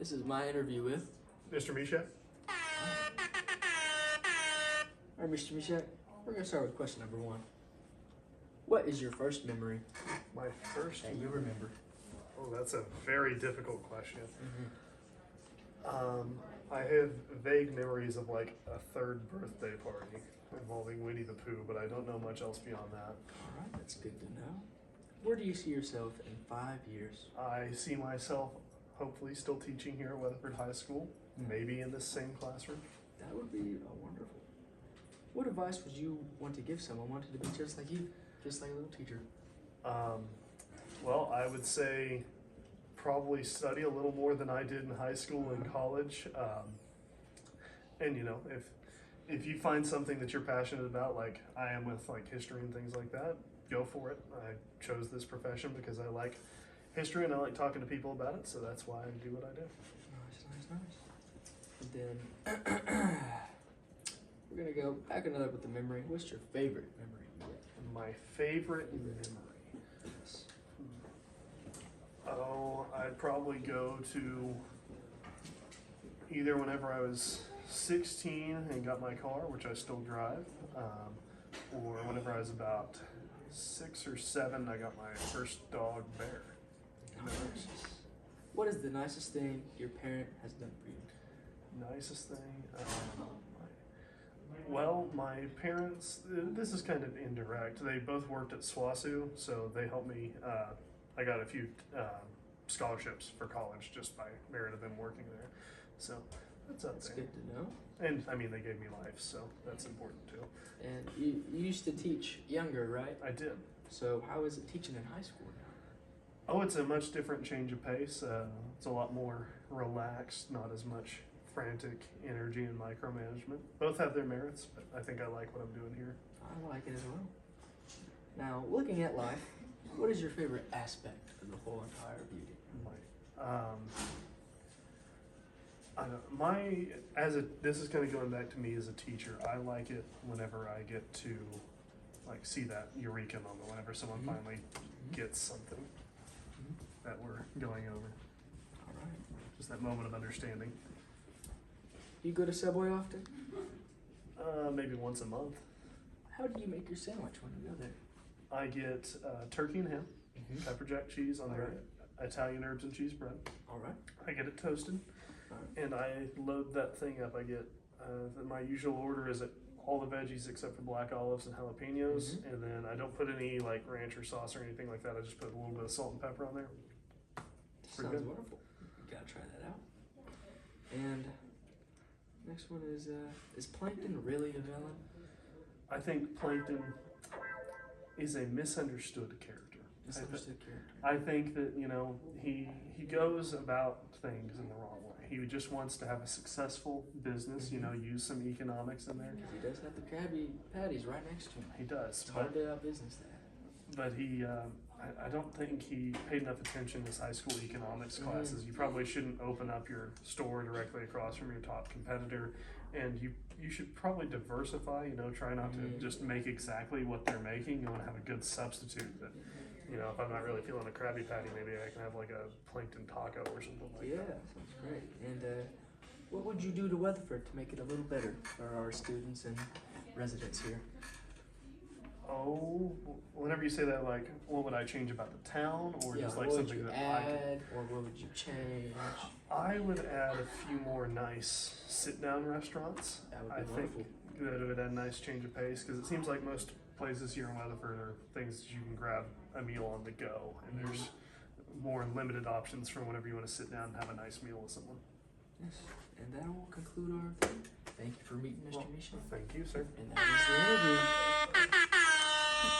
This is my interview with Mr. Misak? All right, Mr. Misak. We're gonna start with question number 1. What is your first memory My first. that you remember? Oh, that's a very difficult question. Mm-hmm. I have vague memories of like a third birthday party involving Winnie the Pooh, but I don't know much else beyond that. All right, that's good to know. Where do you see yourself in 5 years? I see myself hopefully still teaching here at Weatherford High School, maybe in this same classroom. That would be wonderful. What advice would you want to give someone wanting to be just like you, just like a little teacher? Well, I would say probably study a little more than I did in high school and college. And you know, if you find something that you're passionate about, like I am with like history and things like that, go for it. I chose this profession because I like history and I like talking to people about it, so that's why I do what I do. Nice. And then we're gonna go back another with the memory. What's your favorite memory you get? My favorite memory. Yes. Oh, I'd probably go to either whenever I was 16 and got my car, which I still drive, or whenever I was about 6 or 7, I got my first dog, Bear. What is the nicest thing your parent has done for you? Nicest thing? Well, my parents, this is kind of indirect. They both worked at SWASU, so they helped me. I got a few scholarships for college just by merit of them working there. So that's up That's there. good to know. And I mean, they gave me life, so that's important too. And you used to teach younger, right? I did. So how is it teaching in high school now? Oh, it's a much different change of pace. It's a lot more relaxed, not as much frantic energy and micromanagement. Both have their merits, but I think I like what I'm doing here. I like it as well. Now, looking at life, what is your favorite aspect of the whole entire beauty? I don't, this is kind of going back to me as a teacher. I like it whenever I get to like see that eureka moment, whenever someone finally gets something that we're going over. All right. Just that moment of understanding. You go to Subway often? Maybe once a month. How do you make your sandwich when you go there? I get turkey and ham, pepper jack cheese on their Italian herbs and cheese bread. All right. I get it toasted, and I load that thing up. I get my usual order is all the veggies except for black olives and jalapenos, and then I don't put any like ranch or sauce or anything like that. I just put a little bit of salt and pepper on there. Sounds good. wonderful. You gotta try that out. And next one is Plankton really a villain? I think Plankton is a misunderstood character. Misunderstood character. I think that, you know, he goes about things in the wrong way. He just wants to have a successful business, you know, use some economics in there. He does have the Krabby Patties right next to him. He does. It's hard to out-business that. But he, I don't think he paid enough attention to his high school economics classes. You probably shouldn't open up your store directly across from your top competitor. And you should probably diversify, you know, try not to just make exactly what they're making. You want to have a good substitute that, you know, if I'm not really feeling a Krabby Patty, maybe I can have like a plankton taco or something like that. Yeah, sounds great. And what would you do to Weatherford to make it a little better for our students and residents here? Oh, whenever you say that, like, what would I change about the town, or just like what something would you that I could? add, or what would you change? I would add a few more nice sit-down restaurants. That would be I wonderful. think that it would add a nice change of pace, because it seems like most places here in Weatherford are things that you can grab a meal on the go, and there's more limited options for whenever you want to sit down and have a nice meal with someone. Yes, and that will conclude our thing. Thank you for meeting Mr. Misha. Thank you, sir. And that is the interview.